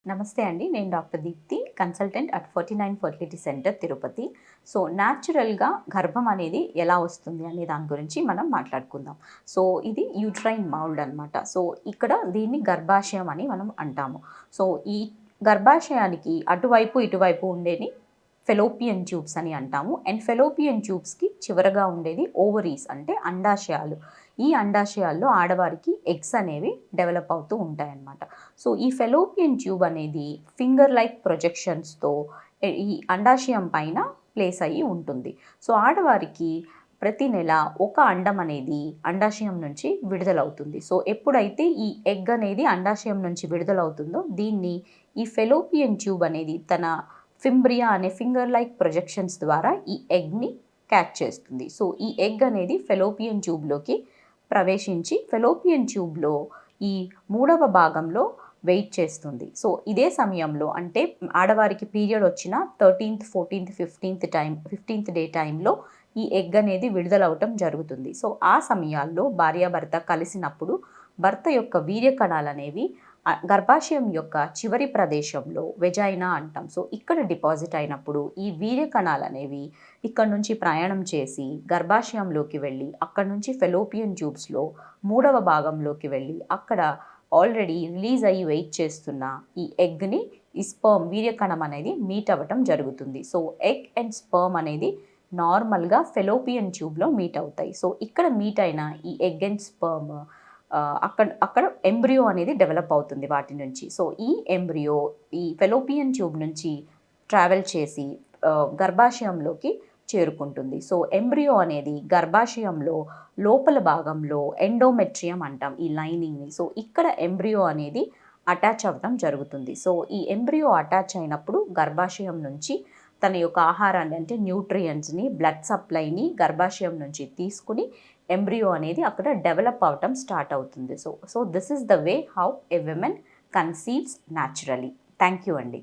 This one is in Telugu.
నమస్తే అండి. నేను doctor Deepti, consultant at 49 fertility centre, Tirupati. So, న్యాచురల్‌గా గర్భం అనేది ఎలా వస్తుంది అనే దాని గురించి మనం మాట్లాడుకుందాం. సో, ఇది యూట్రైన్ మౌల్డ్ అనమాట. సో, ఇక్కడ దీన్ని గర్భాశయం అని మనం అంటాము. సో, ఈ గర్భాశయానికి అటువైపు, ఇటువైపు ఉండేది ఫెలోపియన్ ట్యూబ్స్ అని అంటాము. అండ్ ఫెలోపియన్ ట్యూబ్స్‌కి చివరగా ఉండేది ఓవరీస్ అంటే అండాశయాలు. ఈ అండాశయాల్లో ఆడవారికి ఎగ్స్ అనేవి డెవలప్ అవుతూ ఉంటాయన్నమాట. సో, ఈ ఫెలోపియన్ ట్యూబ్ అనేది ఫింగర్ లైక్ ప్రొజెక్షన్స్‌తో ఈ అండాశయం పైన ప్లేస్ అయ్యి ఉంటుంది. సో, ఆడవారికి ప్రతి నెల ఒక అండం అనేది అండాశయం నుంచి విడుదలవుతుంది. సో, ఎప్పుడైతే ఈ ఎగ్ అనేది అండాశయం నుంచి విడుదలవుతుందో దీన్ని ఈ ఫెలోపియన్ ట్యూబ్ అనేది తన ఫింబ్రియా అనే ఫింగర్ లైక్ ప్రొజెక్షన్స్ ద్వారా ఈ ఎగ్‌ని క్యాచ్ చేస్తుంది. సో, ఈ ఎగ్ అనేది ఫెలోపియన్ ట్యూబ్‌లోకి ప్రవేశించి ఫెలోపియన్ ట్యూబ్‌లో ఈ మూడవ భాగంలో వెయిట్ చేస్తుంది. సో, ఇదే సమయంలో అంటే ఆడవారికి పీరియడ్ వచ్చిన 13థ్, 14థ్, 15థ్ డే టైంలో ఈ ఎగ్ అనేది విడుదలవ్వటం జరుగుతుంది. సో, ఆ సమయాల్లో భార్యాభర్త కలిసినప్పుడు భర్త యొక్క వీర్య కణాలనేవి గర్భాశయం యొక్క చివరి ప్రదేశంలో వెజైనా అంటాం. సో, ఇక్కడ డిపాజిట్ అయినప్పుడు ఈ వీర్య కణాలనేవి ఇక్కడ నుంచి ప్రయాణం చేసి గర్భాశయంలోకి వెళ్ళి అక్కడ నుంచి ఫెలోపియన్ ట్యూబ్స్లో మూడవ భాగంలోకి వెళ్ళి అక్కడ ఆల్రెడీ రిలీజ్ అయ్యి వెయిట్ చేస్తున్న ఈ ఎగ్ని ఈ స్పర్మ్ వీర్యకణం అనేది మీట్ అవ్వటం జరుగుతుంది. సో, ఎగ్ అండ్ స్పర్మ్ అనేది నార్మల్గా ఫెలోపియన్ ట్యూబ్లో మీట్ అవుతాయి. సో, ఇక్కడ మీట్ అయిన ఈ ఎగ్ అండ్ స్పర్మ్ అక్కడ ఎంబ్రియో అనేది డెవలప్ అవుతుంది వాటి నుంచి. సో, ఈ ఎంబ్రియో ఈ ఫెలోపియన్ ట్యూబ్ నుంచి ట్రావెల్ చేసి గర్భాశయంలోకి చేరుకుంటుంది. సో, ఎంబ్రియో అనేది గర్భాశయంలో లోపల భాగంలో ఎండోమెట్రియం అంటాం ఈ లైనింగ్ని. సో, ఇక్కడ ఎంబ్రియో అనేది అటాచ్ అవ్వడం జరుగుతుంది. సో, ఈ ఎంబ్రియో అటాచ్ అయినప్పుడు గర్భాశయం నుంచి తన యొక్క ఆహారాన్ని అంటే న్యూట్రియంట్స్ని, బ్లడ్ సప్లైని గర్భాశయం నుంచి తీసుకుని ఎంబ్రియో అనేది అక్కడ డెవలప్ అవ్వటం స్టార్ట్ అవుతుంది. So this is the way how a women conceives naturally. Thank you అండి.